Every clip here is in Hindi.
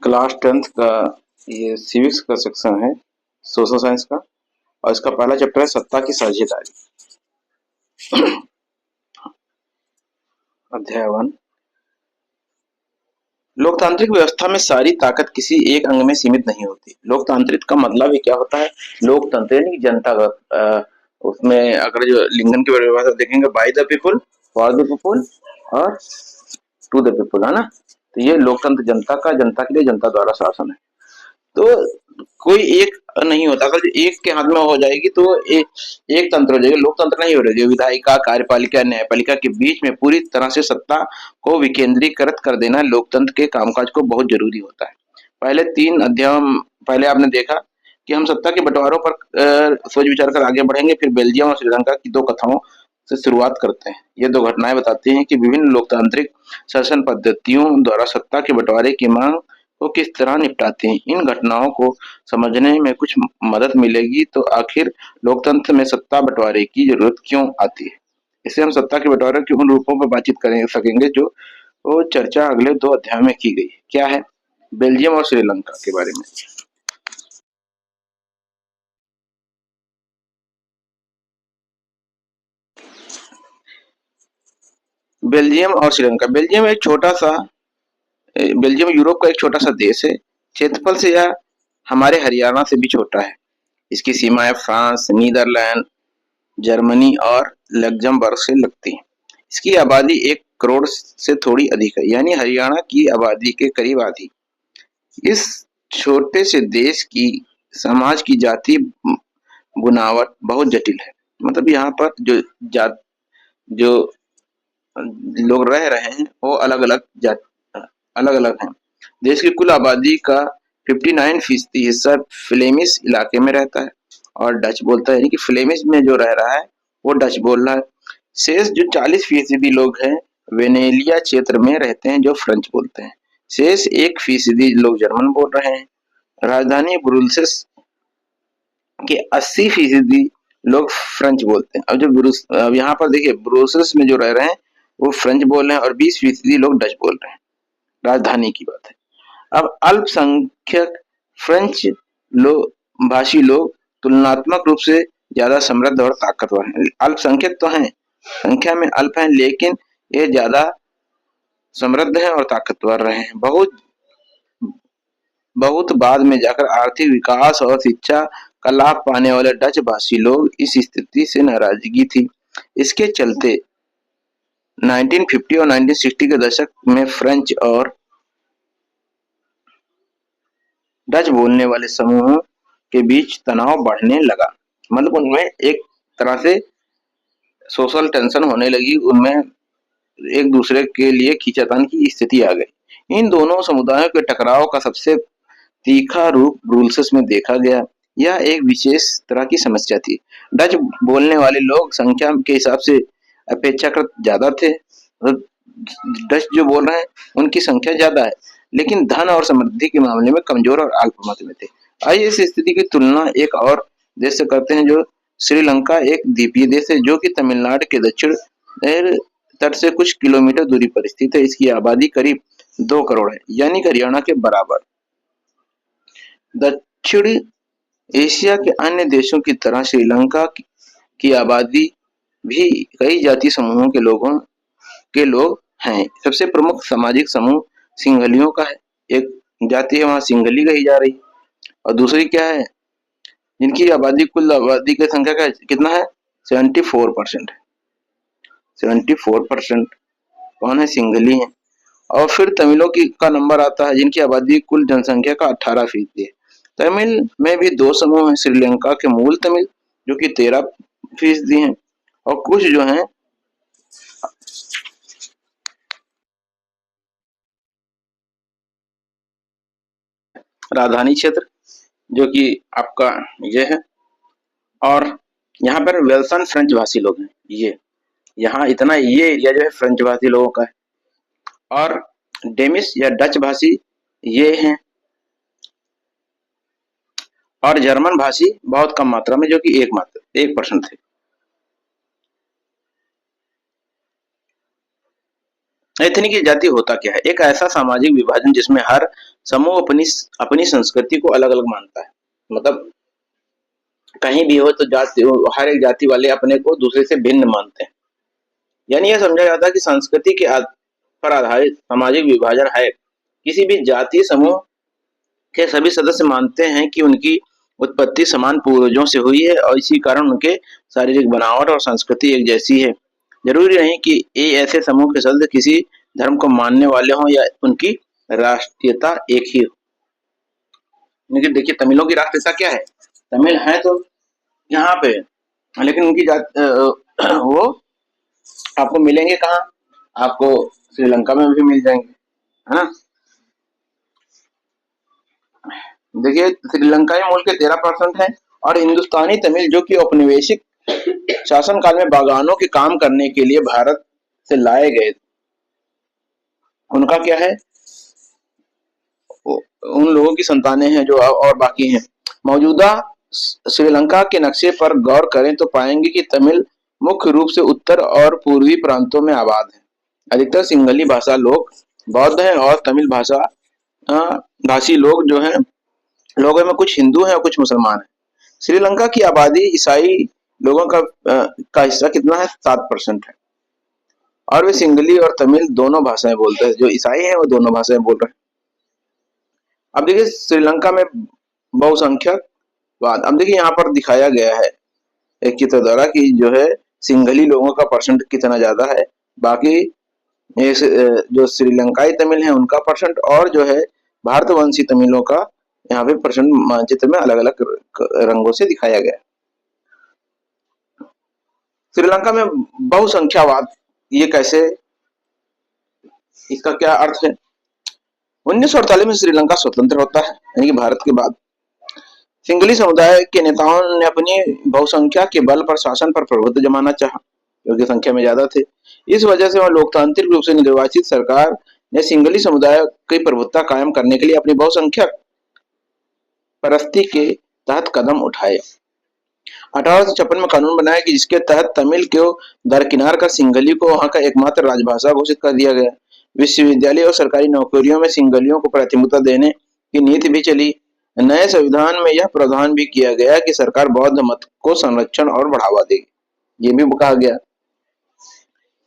क्लास 10th का ये सिविक्स का सेक्शन है, सोशल साइंस का। और इसका पहला चैप्टर है सत्ता की साझेदारी। अध्याय 1। लोकतांत्रिक व्यवस्था में सारी ताकत किसी एक अंग में सीमित नहीं होती। लोकतांत्रिक का मतलब ही क्या होता है? लोकतंत्र यानी जनता का उसमें अगर जो लिंगन की परिभाषा देखेंगे, by the people, for the people और टू द पीपुल, है ना। तो ये लोकतंत्र जनता का, जनता के लिए, जनता द्वारा शासन है। तो कोई एक नहीं होता। अगर एक के हाथ में हो जाएगी तो एक तंत्र हो जाएगा। लोकतंत्र नहीं हो रही, विधायिका, कार्यपालिका, न्यायपालिका के बीच में पूरी तरह से सत्ता को विकेंद्रीकृत कर देना लोकतंत्र के कामकाज को बहुत जरूरी होता है। पहले 3 अध्यायों पहले आपने देखा कि हम सत्ता के बंटवारों पर सोच विचार कर आगे बढ़ेंगे। फिर बेल्जियम और श्रीलंका की 2 कथाओं से शुरुआत करते हैं। ये 2 घटनाएं बताती हैं कि विभिन्न लोकतांत्रिक शासन पद्धतियों द्वारा सत्ता के बंटवारे की मांग को किस तरह निपटाते हैं। इन घटनाओं को समझने में कुछ मदद मिलेगी तो आखिर लोकतंत्र में सत्ता बंटवारे की जरूरत क्यों आती है। इससे हम सत्ता के बंटवारे के उन रूपों पर बातचीत करें सकेंगे जो वो चर्चा अगले 2 अध्यायों में की गई। क्या है? बेल्जियम और श्रीलंका के बारे में। बेल्जियम और श्रीलंका। बेल्जियम यूरोप का एक छोटा सा देश है। क्षेत्रफल से यह हमारे हरियाणा से भी छोटा है। इसकी सीमाएं फ्रांस, नीदरलैंड, जर्मनी और लग्जमबर्ग से लगती है। इसकी आबादी 1 करोड़ से थोड़ी अधिक है, यानी हरियाणा की आबादी के करीब आधी। इस छोटे से देश की समाज की जाति बुनावट बहुत जटिल है। मतलब यहाँ पर जो लोग रह रहे हैं वो अलग अलग हैं। देश की कुल आबादी का 59% हिस्सा फ्लेमिश इलाके में रहता है और डच बोलता है, यानी कि फ्लेमिश में जो रह रहा है वो डच बोल रहा है। शेष जो 40% लोग हैं वेनेलिया क्षेत्र में रहते हैं जो फ्रेंच बोलते हैं। शेष 1% लोग जर्मन बोल रहे हैं। राजधानी ब्रुसेल्स के 80% लोग फ्रेंच बोलते हैं। अब यहाँ पर देखिए ब्रुसेल्स में जो रह रहे हैं वो फ्रेंच बोल रहे हैं और 20% लोग डच बोल रहे हैं। राजधानी की बात है। अब अल्पसंख्यक फ्रेंच भाषी लोग तुलनात्मक रूप से ज्यादा समृद्ध और ताकतवर हैं। अल्पसंख्यक तो हैं, संख्या में अल्प हैं, लेकिन ये ज्यादा समृद्ध हैं और ताकतवर रहे हैं। बहुत बहुत बाद में जाकर आर्थिक विकास और शिक्षा का लाभ पाने वाले डच भाषी लोग इस स्थिति से नाराजगी थी। इसके चलते 1950 और 1960 के दशक में फ्रेंच और डच बोलने वाले समूहों के बीच तनाव बढ़ने लगा। मतलब उनमें एक तरह से सोशल टेंशन होने लगी, उनमें एक दूसरे के लिए खींचातान की स्थिति आ गई। इन दोनों समुदायों के टकराव का सबसे तीखा रूप ब्रुसेल्स में देखा गया। यह एक विशेष तरह की समस्या थी। डच बोलने वाले लोग संख्या के हिसाब से अपेक्षाकृत ज्यादा थे। डच जो बोल रहे हैं उनकी संख्या ज्यादा है, लेकिन धन और समृद्धि के मामले में कमजोर और अल्पमत में थे। आइए इस स्थिति की तुलना एक और देश से करते हैं। जो श्रीलंका एक द्वीपीय देश है जो कि तमिलनाडु के दक्षिण तट से कुछ किलोमीटर दूरी पर स्थित है। इसकी आबादी करीब 2 करोड़ है, यानी हरियाणा के बराबर। दक्षिण एशिया के अन्य देशों की तरह श्रीलंका की आबादी भी कई जाति समूहों के लोग हैं। सबसे प्रमुख सामाजिक समूह सिंघलियों का है। एक जाति है वहां सिंघली कही जा रही, और दूसरी क्या है जिनकी आबादी कुल आबादी की संख्या का कितना है? 74% है। 74% कौन है? सिंघली है। और फिर तमिलों की का नंबर आता है जिनकी आबादी कुल जनसंख्या का 18% है। तमिल में भी 2 समूह हैं। श्रीलंका के मूल तमिल जो कि 13% हैं, और कुछ जो हैं राजधानी क्षेत्र जो कि आपका ये है। और यहाँ पर वेल्सन फ्रेंच भाषी लोग हैं। ये यहाँ इतना ये एरिया जो है फ्रेंच भाषी लोगों का है। और डेमिश या डच भाषी ये हैं, और जर्मन भाषी बहुत कम मात्रा में जो कि 1% थे। एथनिक जाति होता क्या है? एक ऐसा सामाजिक विभाजन जिसमें हर समूह अपनी अपनी संस्कृति को अलग अलग मानता है। मतलब कहीं भी हो तो जाति, हर एक जाति वाले अपने को दूसरे से भिन्न मानते हैं। यानी यह समझा जाता है कि संस्कृति के पर आधारित सामाजिक विभाजन है। किसी भी जातीय समूह के सभी सदस्य मानते हैं कि उनकी उत्पत्ति समान पूर्वजों से हुई है और इसी कारण उनके शारीरिक बनावट और संस्कृति एक जैसी है। जरूरी नहीं कि ये ऐसे समूह के सदस्य किसी धर्म को मानने वाले हों या उनकी राष्ट्रीयता एक ही हो। लेकिन देखिए तमिलों की राष्ट्रीयता क्या है? तमिल है तो यहाँ पे, लेकिन उनकी वो आपको मिलेंगे कहाँ? आपको श्रीलंका में भी मिल जाएंगे, है ना। देखिए श्रीलंकाई मूल के 13% है और हिंदुस्तानी तमिल जो कि औपनिवेशिक शासनकाल में बागानों के काम करने के लिए भारत से लाए गए, उनका क्या है? उन लोगों की संतानें हैं जो और बाकी हैं। मौजूदा श्रीलंका के नक्शे पर गौर करें तो पाएंगे कि तमिल मुख्य रूप से उत्तर और पूर्वी प्रांतों में आबाद है। अधिकतर सिंगली भाषा लोग बौद्ध हैं और तमिल भाषा भाषी लोग जो हैं, लोगों में कुछ हिंदू हैं और कुछ मुसलमान हैं। श्रीलंका की आबादी ईसाई लोगों का हिस्सा कितना है? 7% है और वे सिंगली और तमिल दोनों भाषाएं बोलते हैं। जो ईसाई हैं वो दोनों भाषाएं बोल रहे हैं। अब देखिए श्रीलंका में बहुसंख्यकवाद, अब देखिए यहाँ पर दिखाया गया है एक चित्र द्वारा कि जो है सिंघली लोगों का परसेंट कितना ज्यादा है, बाकी जो श्रीलंकाई तमिल है उनका परसेंट और जो है भारतवंशी तमिलों का यहाँ पे परसेंट मानचित्र में अलग अलग रंगों से दिखाया गया है। श्रीलंका में बहुसंख्यावाद ये कैसे, इसका क्या अर्थ है? 1948 में श्रीलंका स्वतंत्र होता है, यानी कि भारत के बाद। सिंघली समुदाय के नेताओं ने अपनी बहुसंख्या के बल पर शासन पर प्रभुत्व जमाना चाहा, क्योंकि संख्या में ज्यादा थे। इस वजह से वह लोकतांत्रिक रूप से निर्वाचित सरकार ने सिंघली समुदाय की प्रभुत्ता कायम करने के लिए अपनी बहुसंख्यक परस्ती के तहत कदम उठाए। 1856 में कानून बनाया कि जिसके तहत तमिल को दरकिनार कर सिंघली को वहां का एकमात्र राजभाषा घोषित कर दिया गया। विश्वविद्यालय और सरकारी नौकरियों में सिंघलियों को प्राथमिकता देने की नीति भी चली। नए संविधान में यह प्रावधान भी किया गया कि सरकार बौद्ध मत को संरक्षण और बढ़ावा देगी। ये भी कहा गया।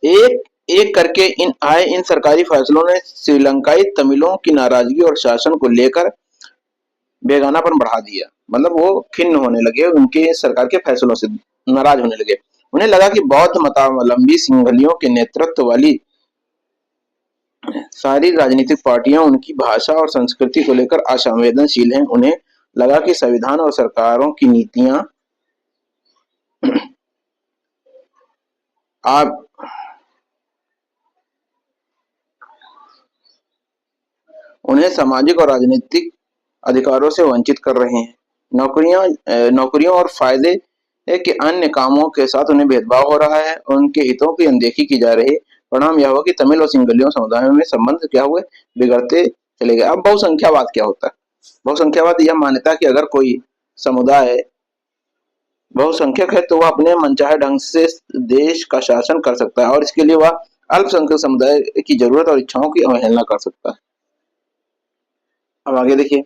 एक एक करके इन सरकारी फैसलों ने श्रीलंकाई तमिलों की नाराजगी और शासन को लेकर बेगानापन बढ़ा दिया। मतलब वो खिन्न होने लगे, उनके सरकार के फैसलों से नाराज होने लगे। उन्हें लगा कि बौद्ध मतावलंबी सिंघलियों के नेतृत्व वाली सारी राजनीतिक पार्टियां उनकी भाषा और संस्कृति को लेकर असंवेदनशील हैं। उन्हें लगा कि संविधान और सरकारों की नीतियां आप उन्हें सामाजिक और राजनीतिक अधिकारों से वंचित कर रहे हैं। नौकरियों और फायदे के अन्य कामों के साथ उन्हें भेदभाव हो रहा है और उनके हितों की अनदेखी की जा रही है। परिणाम यह हुआ कि तमिल और सिंघलियों समुदायों में संबंध क्या हुए? बिगड़ते चले गए। अब बहुसंख्यावाद क्या होता है? बहुसंख्यावाद यह मान्यता कि अगर कोई समुदाय बहुसंख्यक है तो वह अपने मनचाहे ढंग से देश का शासन कर सकता है और इसके लिए वह अल्पसंख्यक समुदाय की जरूरत और इच्छाओं की अवहेलना कर सकता है। अब आगे देखिए,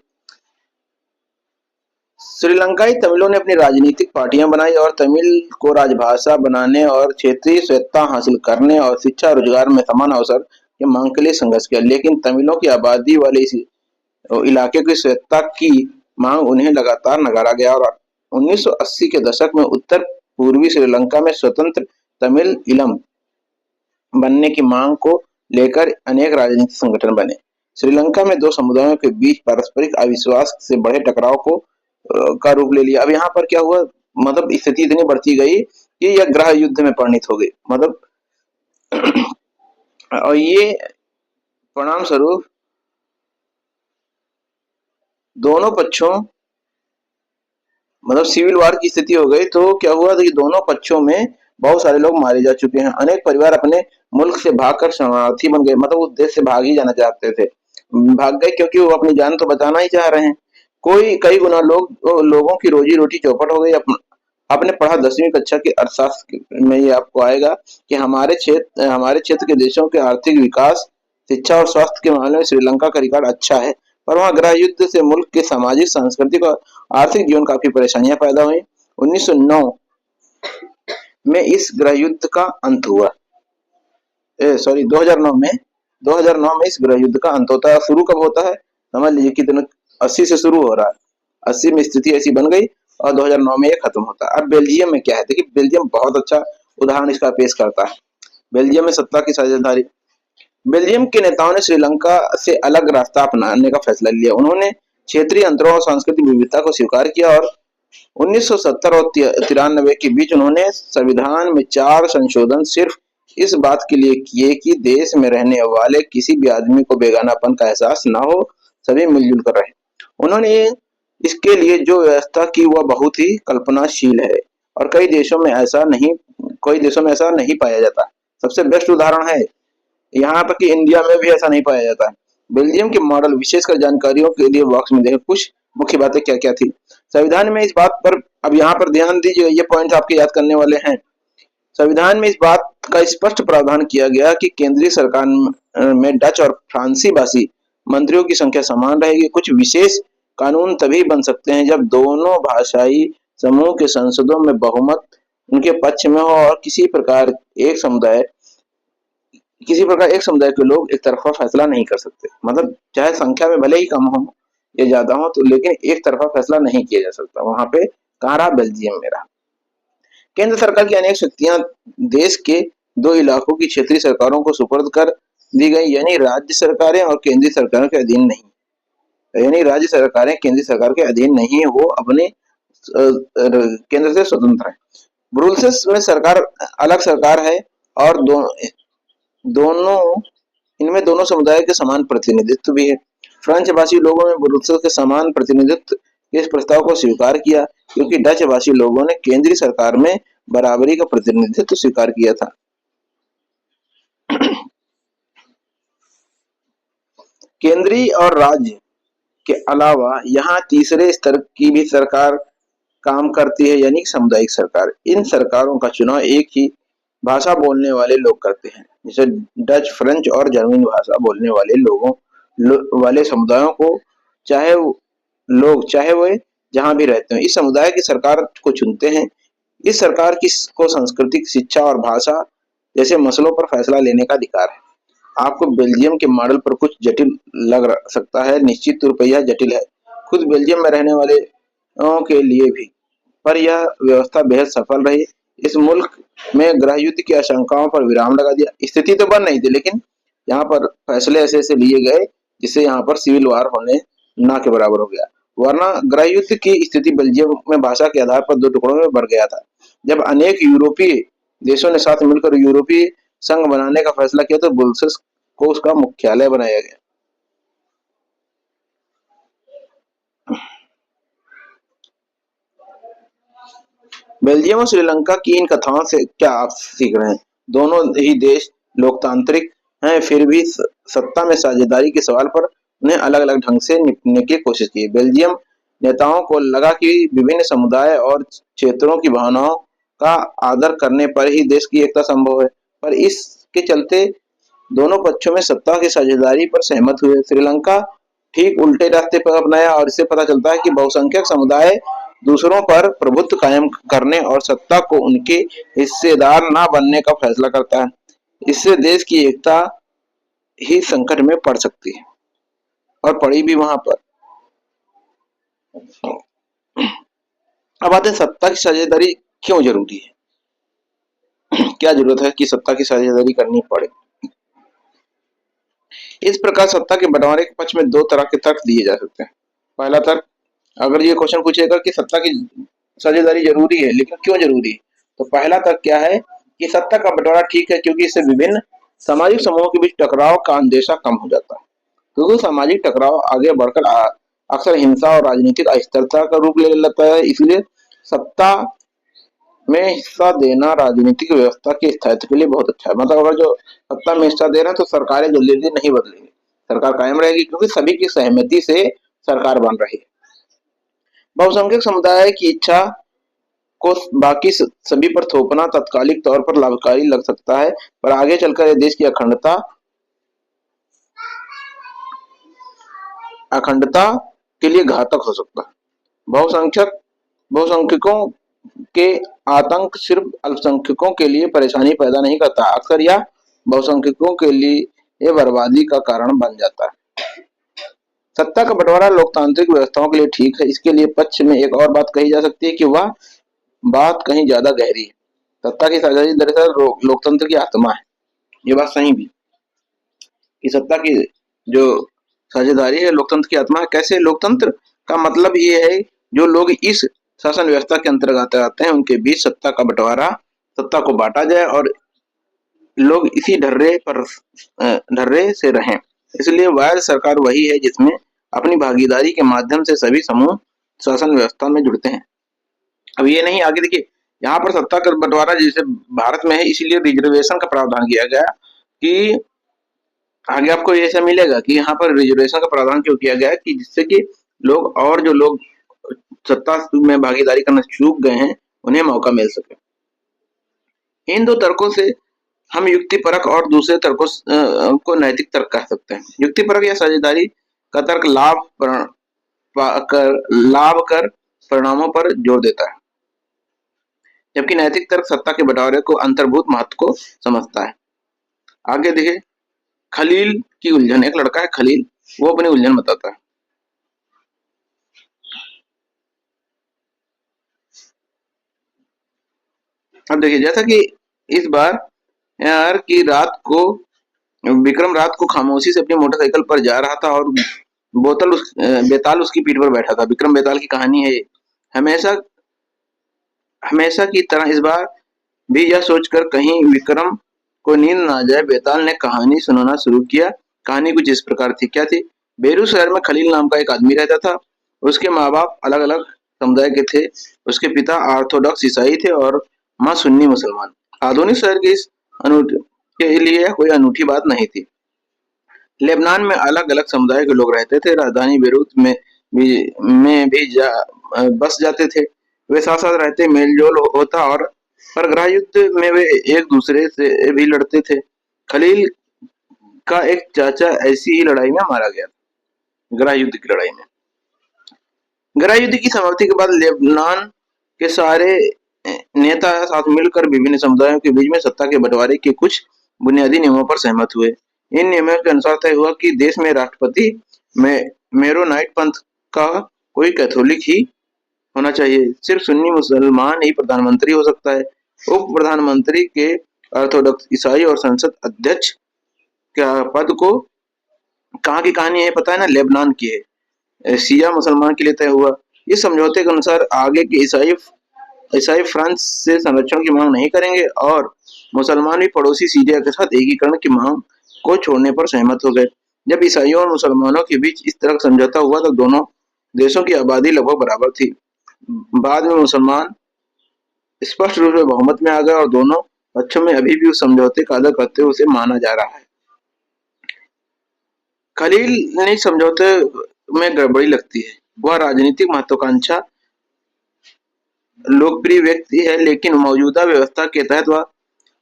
श्रीलंकाई तमिलों ने अपनी राजनीतिक पार्टियां बनाई और तमिल को राजभाषा बनाने और क्षेत्रीय स्वायत्तता हासिल करने और शिक्षा रोजगार में समान अवसर की मांग के लिए संघर्ष किया। लेकिन तमिलों की आबादी वाले इस इलाके की स्वायत्तता की मांग उन्हें लगातार नकारा गया और 1980 के दशक में उत्तर पूर्वी श्रीलंका में स्वतंत्र तमिल इलम बनने की मांग को लेकर अनेक राजनीतिक संगठन बने। श्रीलंका में दो समुदायों के बीच पारस्परिक अविश्वास से बड़े टकराव का रूप ले लिया। अब यहाँ पर क्या हुआ? मतलब स्थिति इतनी बढ़ती गई कि यह गृह युद्ध में परिणत हो गई। मतलब और ये परिणाम स्वरूप दोनों पक्षों मतलब सिविल वार की स्थिति हो गई। तो क्या हुआ कि दोनों पक्षों में बहुत सारे लोग मारे जा चुके हैं। अनेक परिवार अपने मुल्क से भागकर शरणार्थी बन गए। मतलब उस देश से भाग ही जाना चाहते थे, भाग गए क्योंकि वो अपनी जान तो बचाना ही चाह रहे हैं। कई गुना लोगों की रोजी रोटी चौपट हो गई। आपने पढ़ा 10वीं कक्षा के अर्थशास्त्र में, ये आपको आएगा कि हमारे क्षेत्र के देशों के आर्थिक विकास, शिक्षा और स्वास्थ्य के मामले में श्रीलंका का रिकॉर्ड अच्छा है, पर वहाँ गृह युद्ध से मुल्क के सामाजिक, सांस्कृतिक और आर्थिक जीवन काफी परेशानियां पैदा हुई। 1909 में इस गृह युद्ध का अंत हुआ। 2009 में इस गृह युद्ध का अंत होता है। शुरू कब होता है? समझ लीजिए कितने 80 से शुरू हो रहा है, 80 में स्थिति ऐसी बन गई और 2009 में ये खत्म होता है। अब बेल्जियम में क्या है? देखिए बेल्जियम बहुत अच्छा उदाहरण इसका पेश करता है। बेल्जियम में सत्ता की साझेदारी। बेल्जियम के नेताओं ने श्रीलंका से अलग रास्ता अपनाने का फैसला लिया। उन्होंने क्षेत्रीय अंतरों और सांस्कृतिक विविधता को स्वीकार किया और 1970 और 93 के बीच उन्होंने संविधान में 4 संशोधन सिर्फ इस बात के लिए किए कि देश में रहने वाले किसी भी आदमी को बेगानापन का एहसास न हो, सभी मिलजुल कर रहे। उन्होंने इसके लिए जो व्यवस्था की वह बहुत ही कल्पनाशील है और कई देशों में ऐसा नहीं पाया जाता। सबसे बेस्ट उदाहरण है, यहाँ तक कि इंडिया में भी ऐसा नहीं पाया जाता है। बेल्जियम के मॉडल विशेषकर जानकारियों के लिए बॉक्स में देखें कुछ मुख्य बातें क्या क्या थी संविधान में। इस बात पर अब यहाँ पर ध्यान दीजिए, ये पॉइंट आपके याद करने वाले हैं। संविधान में इस बात का स्पष्ट प्रावधान किया गया कि केंद्रीय सरकार में डच और फ्रांसी भाषी मंत्रियों की संख्या समान रहेगी। कुछ विशेष कानून तभी बन सकते हैं जब दोनों भाषाई समूह के संसदों में बहुमत उनके पक्ष में हो और किसी प्रकार एक समुदाय के लोग एक तरफा फैसला नहीं कर सकते। मतलब चाहे संख्या में भले ही कम हो या ज्यादा हो, तो लेकिन एक तरफा फैसला नहीं किया जा सकता। वहां पे कहाँ रहा? बेल्जियम में रहा। केंद्र सरकार की अनेक शक्तियां देश के 2 इलाकों की क्षेत्रीय सरकारों को सुपुर्द कर दी गई, यानी राज्य सरकारें केंद्रीय सरकार के अधीन नहीं है, वो अपने केंद्र से स्वतंत्र है। ब्रुसेल्स में सरकार अलग सरकार है और दोनों इनमें दोनों समुदाय के समान प्रतिनिधित्व भी है। फ्रेंच भाषी लोगों ने ब्रुसेल्स के समान प्रतिनिधित्व के इस प्रस्ताव को स्वीकार किया, क्योंकि डच भाषी लोगों ने केंद्रीय सरकार में बराबरी का प्रतिनिधित्व स्वीकार किया था। केंद्रीय और राज्य के अलावा यहाँ तीसरे स्तर की भी सरकार काम करती है, यानी सामुदायिक सरकार। इन सरकारों का चुनाव एक ही भाषा बोलने वाले लोग करते हैं, जैसे डच, फ्रेंच और जर्मन भाषा बोलने वाले समुदायों को चाहे वे जहां भी रहते हो, इस समुदाय की सरकार को चुनते हैं। इस सरकार को सांस्कृतिक, शिक्षा और भाषा जैसे मसलों पर फैसला लेने का अधिकार है। आपको बेल्जियम के मॉडल पर कुछ जटिल लग सकता है, निश्चित रूप से यह जटिल है खुद बेल्जियम में रहने वाले के लिए भी, पर यह व्यवस्था बेहद सफल रही। इस मुल्क में गृह युद्ध की आशंकाओं पर विराम लगा दिया। स्थिति तो बन नहीं थी, लेकिन यहाँ पर फैसले ऐसे लिए गए जिससे यहाँ पर सिविल वार होने ना के बराबर हो गया। वरना गृह युद्ध की स्थिति बेल्जियम में भाषा के आधार पर 2 टुकड़ों में बढ़ गया था। जब अनेक यूरोपीय देशों ने साथ मिलकर यूरोपीय संघ बनाने का फैसला किया तो ब्रुसेल्स को उसका मुख्यालय बनाया गया। बेल्जियम और श्रीलंका की इन कथाओं से क्या आप सीख रहे हैं? दोनों ही देश लोकतांत्रिक हैं, फिर भी सत्ता में साझेदारी के सवाल पर उन्हें अलग अलग ढंग से निपटने की कोशिश की। बेल्जियम नेताओं को लगा कि विभिन्न समुदाय और क्षेत्रों की भावनाओं का आदर करने पर ही देश की एकता संभव है, पर इसके चलते दोनों पक्षों में सत्ता की साझेदारी पर सहमत हुए। श्रीलंका ठीक उल्टे रास्ते पर अपनाया और इससे पता चलता है कि बहुसंख्यक समुदाय दूसरों पर प्रभुत्व कायम करने और सत्ता को उनके हिस्सेदार ना बनने का फैसला करता है। इससे देश की एकता ही संकट में पड़ सकती है और पड़ी भी वहां पर। अब आते हैं सत्ता की साझेदारी क्यों जरूरी है? क्या जरूरत है कि सत्ता की साझेदारी करनी पड़े? इस प्रकार सत्ता के बंटवारे के पक्ष में 2 तरह के तर्क दिए जा सकते हैं। पहला तर्क, अगर ये क्वेश्चन पूछेगा कि सत्ता की साझेदारी जरूरी है, लेकिन क्यों जरूरी है, तो पहला तर्क क्या है कि सत्ता का बंटवारा ठीक है क्योंकि इससे विभिन्न सामाजिक समूहों के बीच टकराव का अंदेशा कम हो जाता है। क्योंकि सामाजिक टकराव आगे बढ़कर अक्सर हिंसा और राजनीतिक अस्थिरता का रूप ले लेता है, इसलिए सत्ता में हिस्सा देना राजनीतिक व्यवस्था के स्थायित्व के लिए बहुत अच्छा है। मतलब अगर जो सत्ता में हिस्सा दे रहे हैं तो सरकारें जल्दी जल्दी नहीं बदलेंगी, सरकार कायम रहेगी क्योंकि सभी की सहमति से सरकार बन रही है। बहुसंख्यक समुदाय की इच्छा को बाकी सभी पर थोपना तात्कालिक तौर पर लाभकारी लग सकता है, पर आगे चलकर यह देश की अखंडता के लिए घातक हो सकता है। बहुसंख्यकों के आतंक सिर्फ अल्पसंख्यकों के लिए परेशानी पैदा नहीं करता, अक्सर यह बहुसंख्यकों के लिए बर्बादी का कारण बन जाता है। सत्ता का बंटवारा लोकतांत्रिक व्यवस्थाओं के लिए ठीक है। इसके लिए पक्ष में एक और बात कही जा सकती है कि वह बात कहीं ज्यादा गहरी है। सत्ता की साझेदारी दरअसल लोकतंत्र की आत्मा है। ये बात सही भी कि सत्ता की जो साझेदारी है लोकतंत्र की आत्मा है। कैसे? लोकतंत्र का मतलब ये है जो लोग इस शासन व्यवस्था के अंतर्गत आते हैं उनके बीच सत्ता का बंटवारा, सत्ता को बांटा जाए और लोग इसी ढर्रे से रहें। इसलिए वायद सरकार वही है जिसमें अपनी भागीदारी के माध्यम से सभी समूह शासन व्यवस्था में जुड़ते हैं। अब ये नहीं, आगे देखिए, यहाँ पर सत्ता का बंटवारा जैसे भारत में है, इसीलिए रिजर्वेशन का प्रावधान किया गया कि आगे आपको ऐसा मिलेगा कि यहाँ पर रिजर्वेशन का प्रावधान क्यों किया गया है कि जिससे कि जो लोग सत्ता में भागीदारी करना चूक गए हैं उन्हें मौका मिल सके। इन दो तर्कों से हम युक्ति परक और दूसरे तर्कों को नैतिक तर्क कह सकते हैं। युक्ति परक या साझेदारी का तर्क लाभ कर परिणामों पर जोर देता है, जबकि नैतिक तर्क सत्ता के बंटवारे को अंतर्भूत महत्व को समझता है। आगे देखिए, खलील की उलझन। एक लड़का है खलील, वो अपनी उलझन बताता है। अब देखिए, जैसा कि इस बार यार की रात को विक्रम रात को खामोशी से अपनी मोटरसाइकिल पर जा रहा था और बेताल उसकी पीठ पर बैठा था। विक्रम बेताल की कहानी है। हमेशा हमेशा की तरह इस बार भी यह सोचकर कहीं विक्रम को नींद ना आ जाए, बेताल ने कहानी सुनाना शुरू किया। कहानी कुछ इस प्रकार थी। क्या थी? बेरू शहर में खलील नाम का एक आदमी रहता था। उसके माँ बाप अलग अलग समुदाय के थे। उसके पिता ऑर्थोडॉक्स ईसाई थे और माँ सुन्नी मुसलमान। आधुनिक शहर के इस के लिए कोई अनूठी बात नहीं थी। लेबनान में अलग अलग समुदाय के लोग रहते थे। राजधानी बेरूत में भी बस जाते थे। वे साथ साथ रहते, मेलजोल होता और पर गृह युद्ध में वे एक दूसरे से भी लड़ते थे। खलील का एक चाचा ऐसी ही लड़ाई में मारा गया, गृह युद्ध की लड़ाई में। गृह युद्ध की समाप्ति के बाद लेबनान के सारे नेता साथ मिलकर विभिन्न समुदायों के बीच में सत्ता के बंटवारे के कुछ बुनियादी नियमों पर सहमत हुए। इन नियमों के अनुसार तय हुआ कि देश में राष्ट्रपति में मेरोनाइट पंथ का कोई कैथोलिक ही होना चाहिए। सिर्फ सुन्नी मुसलमान ही प्रधानमंत्री हो सकता है। उप प्रधानमंत्री के ऑर्थोडॉक्स ईसाई और संसद अध्यक्ष का पद को कहाँ की कहानी है पता है ना? लेबनान की है। शिया मुसलमान के लिए तय हुआ। इस समझौते के अनुसार आगे के ईसाई फ्रांस से संरक्षण की मांग नहीं करेंगे और मुसलमान भी पड़ोसी सीरिया के साथ एकीकरण की मांग को छोड़ने पर सहमत हो गए। जब ईसाइयों और मुसलमानों के बीच इस तरह समझौता हुआ तो दोनों देशों की आबादी लगभग बराबर थी। बाद में मुसलमान स्पष्ट रूप से बहुमत में आ गए और दोनों पक्षों में अभी भी उस समझौते का आदर करते हुए उसे माना जा रहा है। खलील ने समझौते में गड़बड़ी लगती है। वह राजनीतिक महत्वाकांक्षा लोकप्रिय व्यक्ति है, लेकिन मौजूदा व्यवस्था के तहत वह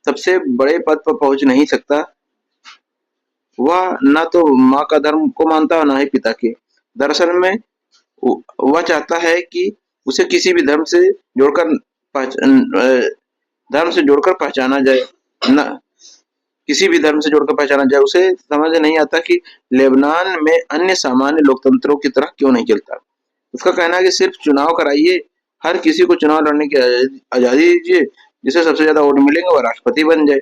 सबसे बड़े पद पर पहुंच नहीं सकता। वह न तो माँ का धर्म को मानता है न ही पिता के। दरअसल में वह चाहता है कि उसे किसी भी धर्म से जोड़कर पहचाना जाए। न किसी भी धर्म से जोड़कर पहचाना जाए। उसे समझ नहीं आता कि लेबनान में अन्य सामान्य लोकतंत्रों की तरह क्यों नहीं चलता। उसका कहना है कि सिर्फ चुनाव कराइए, हर किसी को चुनाव लड़ने की आजादी दीजिए, जिसे सबसे ज्यादा वोट मिलेंगे वह राष्ट्रपति बन जाए,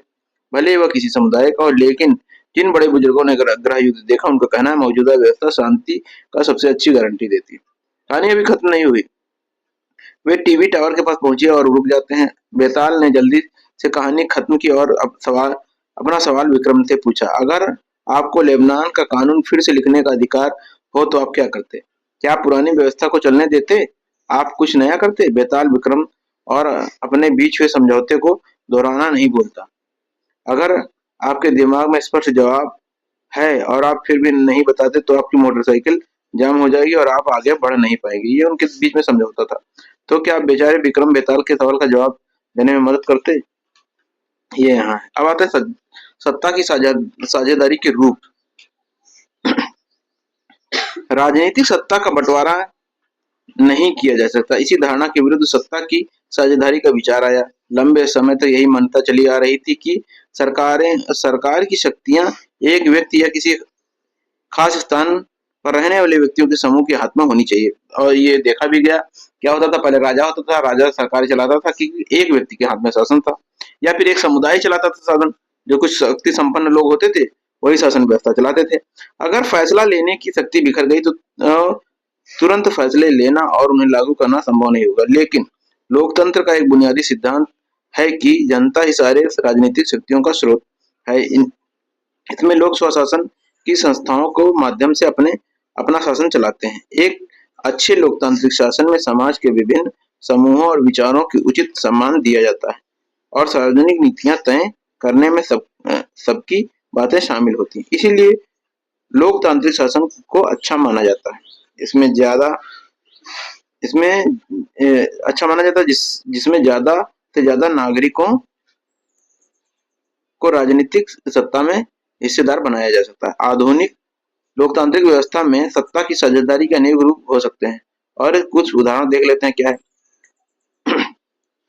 भले ही वह किसी समुदाय का हो। लेकिन जिन बड़े बुजुर्गों ने गृह युद्ध देखा उनका कहना है मौजूदा व्यवस्था शांति का सबसे अच्छी गारंटी देती। कहानी अभी खत्म नहीं हुई। वे टीवी टावर के पास पहुंचे और रुक जाते हैं। बेताल ने जल्दी से कहानी खत्म की और अपना सवाल विक्रम से पूछा, अगर आपको लेबनान का कानून फिर से लिखने का अधिकार हो तो आप क्या करते? क्या आप पुरानी व्यवस्था को चलने देते? आप कुछ नया करते? बेताल विक्रम और अपने बीच हुए समझौते को दोहराना नहीं बोलता। अगर आपके दिमाग में स्पष्ट जवाब है और आप फिर भी नहीं बताते तो आपकी मोटरसाइकिल जाम हो जाएगी और आप आगे बढ़ नहीं पाएंगे। ये उनके बीच में समझौता था। तो क्या आप बेचारे विक्रम बेताल के सवाल का जवाब देने में मदद करते? ये यहाँ है। अब आते हैं सत्ता की साझेदारी के रूप। राजनीतिक सत्ता का बंटवारा नहीं किया जा सकता, इसी धारणा के विरुद्ध सत्ता की साझेदारी का विचार आया। लंबे समय तक यही मान्यता चली आ रही थी कि सरकार की शक्तियां एक व्यक्ति या किसी खास स्थान पर रहने वाले व्यक्तियों के समूह के हाथ में होनी चाहिए। और ये देखा भी गया, क्या होता था, पहले राजा होता था, राजा सरकार चलाता था कि एक व्यक्ति के हाथ में शासन था, या फिर एक समुदाय चलाता था शासन, जो कुछ शक्ति संपन्न लोग होते थे वही शासन व्यवस्था चलाते थे। अगर फैसला लेने की शक्ति बिखर गई तो तुरंत फैसले लेना और उन्हें लागू करना संभव नहीं होगा। लेकिन लोकतंत्र का एक बुनियादी सिद्धांत है कि जनता ही सारे राजनीतिक शक्तियों का स्रोत है। इसमें लोग स्वशासन की संस्थाओं को माध्यम से अपना शासन चलाते हैं। एक अच्छे लोकतांत्रिक शासन में समाज के विभिन्न समूहों और विचारों की उचित सम्मान दिया जाता है और सार्वजनिक नीतियां तय करने में सबकी बातें शामिल होती हैं। इसीलिए लोकतांत्रिक शासन को अच्छा माना जाता है। अच्छा माना जाता है जिसमें ज्यादा से ज्यादा नागरिकों को राजनीतिक सत्ता में हिस्सेदार बनाया जा सकता है। आधुनिक लोकतांत्रिक व्यवस्था में सत्ता की साझेदारी के अनेक रूप हो सकते हैं और कुछ उदाहरण देख लेते हैं। क्या है?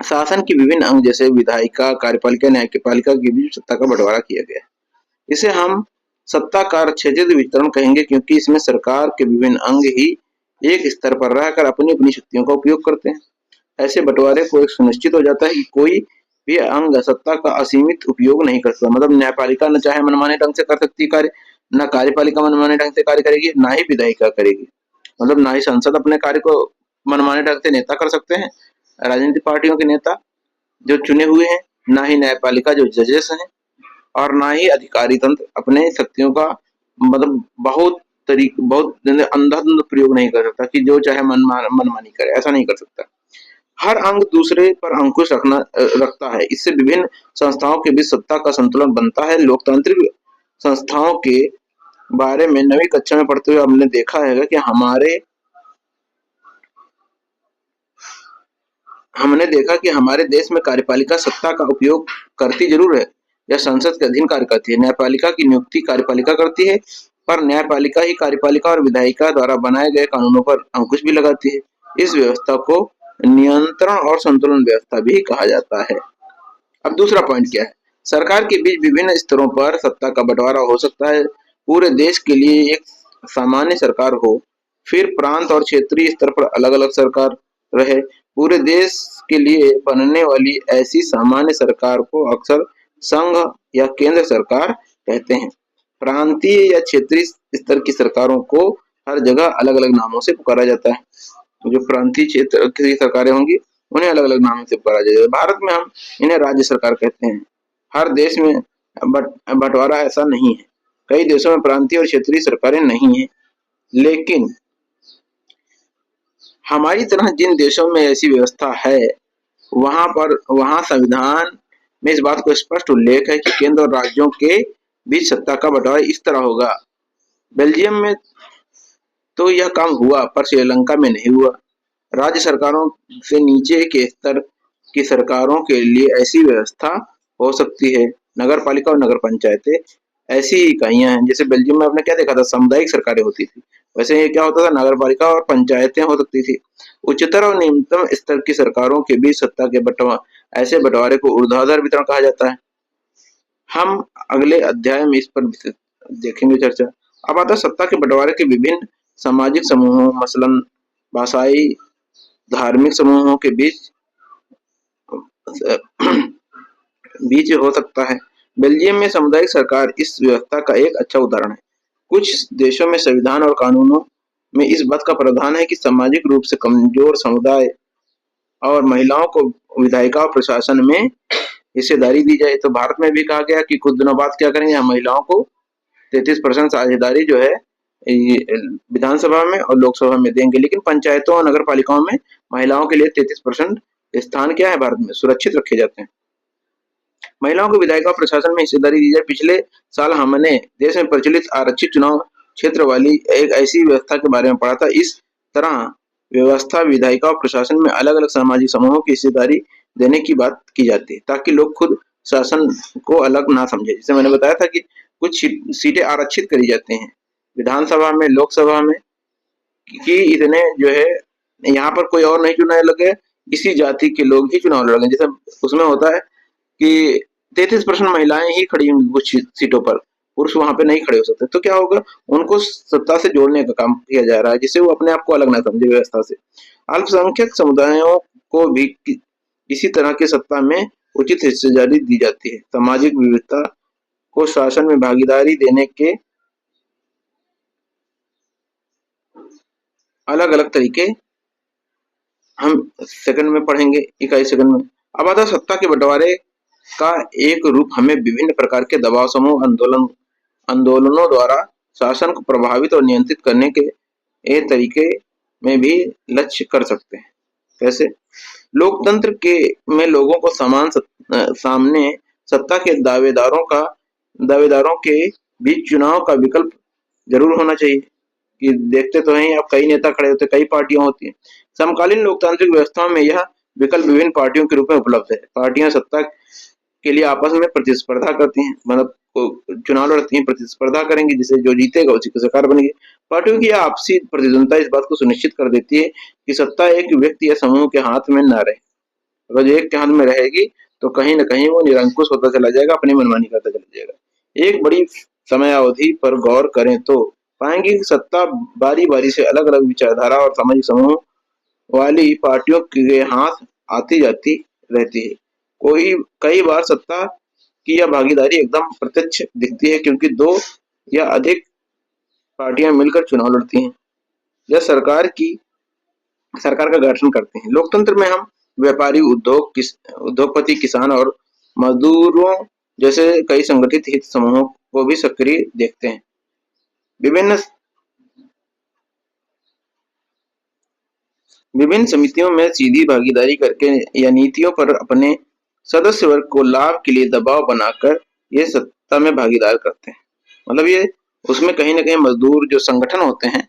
शासन की विभिन्न अंग जैसे विधायिका, कार्यपालिका, न्यायपालिका के बीच सत्ता का बंटवारा किया गया है। इसे हम सत्ताकार क्षेत्रीय वितरण कहेंगे, क्योंकि इसमें सरकार के विभिन्न अंग ही एक स्तर पर रहकर अपनी अपनी शक्तियों का उपयोग करते हैं। ऐसे बंटवारे को एक सुनिश्चित हो जाता है कि कोई भी अंग सत्ता का असीमित उपयोग नहीं कर सकता। मतलब न्यायपालिका न चाहे मनमाने ढंग से कर सकती है कार्य, न कार्यपालिका मनमाने ढंग से कार्य करेगी, ना ही विधायिका करेगी। मतलब ना ही संसद अपने कार्य को मनमाने ढंग से नेता कर सकते हैं, राजनीतिक पार्टियों के नेता जो चुने हुए हैं, ना ही न्यायपालिका जो जजेस हैं, और ना ही अधिकारी तंत्र अपने शक्तियों का मतलब बहुत अंधाधुंध प्रयोग नहीं कर सकता कि जो चाहे मनमानी करे, ऐसा नहीं कर सकता। हर अंग दूसरे पर अंकुश रखता है। इससे विभिन्न संस्थाओं के बीच सत्ता का संतुलन बनता है। लोकतांत्रिक संस्थाओं के बारे में नवी कक्षा में पढ़ते हुए हमने देखा है कि हमने देखा कि हमारे देश में कार्यपालिका सत्ता का उपयोग करती जरूर है, यह संसद के अधीन कार्य करती है। न्यायपालिका की नियुक्ति कार्यपालिका करती है, पर न्यायपालिका ही कार्यपालिका और विधायिका द्वारा बनाए गए कानूनों पर अंकुश भी लगाती है। इस व्यवस्था को नियंत्रण और संतुलन व्यवस्था भी कहा जाता है। अब दूसरा पॉइंट क्या है? सरकार के बीच विभिन्न स्तरों पर सत्ता का बंटवारा हो सकता है। पूरे देश के लिए एक सामान्य सरकार हो, फिर प्रांत और क्षेत्रीय स्तर पर अलग अलग सरकार रहे। पूरे देश के लिए बनने वाली ऐसी सामान्य सरकार को अक्सर संघ या केंद्र सरकार कहते हैं। प्रांतीय या क्षेत्रीय स्तर की सरकारों को हर जगह अलग अलग नामों से पुकारा जाता है। जो प्रांतीय क्षेत्र की सरकारें होंगी उन्हें अलग अलग नामों से पुकारा जाएगा। भारत में हम इन्हें राज्य सरकार कहते हैं। हर देश में बंटवारा ऐसा नहीं है। कई देशों में प्रांतीय और क्षेत्रीय सरकारें नहीं है, लेकिन हमारी तरह जिन देशों में ऐसी व्यवस्था है वहां संविधान में इस बात को स्पष्ट उल्लेख है कि केंद्र और राज्यों के बीच सत्ता का बंटवारा इस तरह होगा। बेल्जियम में तो यह काम हुआ, पर श्रीलंका में नहीं हुआ। राज्य सरकारों से नीचे के स्तर की सरकारों के लिए ऐसी व्यवस्था हो सकती है। नगर पालिका और नगर पंचायतें ऐसी इकाइयां हैं। जैसे बेल्जियम में आपने क्या देखा था, सामुदायिक सरकारें होती थी, वैसे ये क्या होता था, नगर पालिका और पंचायतें हो सकती थी। उच्चतर और निम्नतम स्तर की सरकारों के बीच सत्ता के ऐसे बंटवारे को ऊर्ध्वाधर वितरण कहा जाता है। हम अगले अध्याय में इस पर देखेंगे चर्चा। अब आता है सत्ता के बंटवारे के विभिन्न सामाजिक समूहों, मसलन भाषाई, धार्मिक समूहों के बीच हो सकता है। बेल्जियम में सामुदायिक सरकार इस व्यवस्था का एक अच्छा उदाहरण है। कुछ देशों में संविधान और कानूनों में इस बात का प्रावधान है कि सामाजिक रूप से कमजोर समुदाय और महिलाओं को विधायिका और प्रशासन में हिस्सेदारी दी जाए। तो भारत में भी कहा गया कि कुछ दिनों बाद क्या करेंगे, हम महिलाओं को 33% साझेदारी जो है विधानसभा में और लोकसभा में देंगे। लेकिन पंचायतों और नगर पालिकाओं में महिलाओं के लिए 33% स्थान क्या है भारत में सुरक्षित रखे जाते हैं। महिलाओं को विधायिका प्रशासन में हिस्सेदारी दी जाए। पिछले साल हमने देश में प्रचलित आरक्षित चुनाव क्षेत्र वाली एक ऐसी व्यवस्था के बारे में पढ़ा था। इस तरह व्यवस्था, विधायिका और प्रशासन में अलग अलग सामाजिक समूहों की हिस्सेदारी देने की बात की जाती है, ताकि लोग खुद शासन को अलग ना समझे। जैसे मैंने बताया था कि कुछ सीटें आरक्षित करी जाती हैं विधानसभा में, लोकसभा में, कि इतने जो है यहाँ पर कोई और नहीं चुनाव लगे, इसी जाति के लोग ही चुनाव लड़ेंगे। जैसे उसमें होता है कि 33% महिलाएं ही खड़ी होंगी कुछ सीटों पर, पुरुष वहां पे नहीं खड़े हो सकते। तो क्या होगा, उनको सत्ता से जोड़ने का काम किया जा रहा है, जिससे वो अपने आप को अलग ना समझे व्यवस्था से। अल्पसंख्यक समुदायों को भी इसी तरह की सत्ता में उचित हिस्सेदारी दी जाती है। सामाजिक विविधता को शासन में भागीदारी देने के अलग अलग तरीके हम सेकंड में पढ़ेंगे, इकाई सेकंड में। अब आता है सत्ता के बंटवारे का एक रूप। हमें विभिन्न प्रकार के दबाव समूह आंदोलनों द्वारा शासन को प्रभावित और नियंत्रित करने के एक तरीके में भी लक्ष्य कर सकते हैं। कैसे? लोकतंत्र के में लोगों को सामने सत्ता के दावेदारों के बीच चुनाव का विकल्प जरूर होना चाहिए। कि देखते तो हैं अब कई नेता खड़े होते, कई पार्टियां होती हैं। समकालीन लोकतांत्रिक व्यवस्थाओं में यह विकल्प विभिन्न पार्टियों के रूप में उपलब्ध है। पार्टियां सत्ता के लिए आपस में प्रतिस्पर्धा करती हैं, मतलब चुनाव लड़ती हैं, प्रतिस्पर्धा करेंगी, जिसे जो जीतेगा उसी की सरकार बनेगी। पार्टियों की आपसी प्रतिद्वंदता इस बात को सुनिश्चित कर देती है कि सत्ता एक व्यक्ति या समूह के हाथ में न रहे। अगर एक के हाथ में रहेगी तो कहीं न कहीं वो निरंकुश होता चला जाएगा, अपनी मनमानी करता चला जाएगा। एक बड़ी समय अवधि पर गौर करें तो पाएंगे कि सत्ता बारी-बारी से अलग-अलग विचारधारा और सामाजिक समूह वाली पार्टियों के हाथ आती जाती रहती है। कोई कई बार सत्ता की यह भागीदारी एकदम प्रत्यक्ष दिखती है, क्योंकि दो या अधिक पार्टियां मिलकर चुनाव लड़ती हैं या सरकार का गठन करते हैं। लोकतंत्र में हम व्यापारी, उद्योगपति, किसान और मजदूरों जैसे कई संगठित हित समूहों को भी सक्रिय देखते हैं। विभिन्न विभिन्न समितियों में सीधी भागीदारी करके या नीतियों पर अपने सदस्य वर्ग को लाभ के लिए दबाव बनाकर ये सत्ता में भागीदार करते हैं। मतलब ये उसमें कहीं न कहीं मजदूर जो संगठन होते हैं,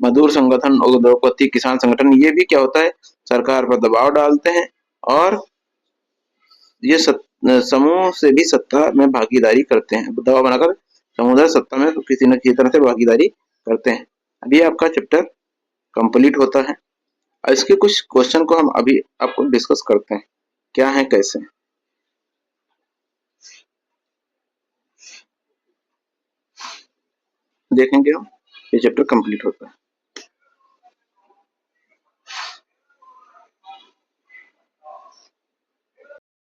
मजदूर संगठन, उद्योगपति, किसान संगठन, ये भी क्या होता है, सरकार पर दबाव डालते हैं और ये समूह से भी सत्ता में भागीदारी करते हैं। दबाव बनाकर समूह सत्ता में किसी न किसी तरह से भागीदारी करते हैं। अभी आपका चैप्टर कंप्लीट होता है। इसके कुछ क्वेश्चन को हम अभी आपको डिस्कस करते हैं, क्या है कैसे देखेंगे हम, ये चैप्टर कंप्लीट होता है।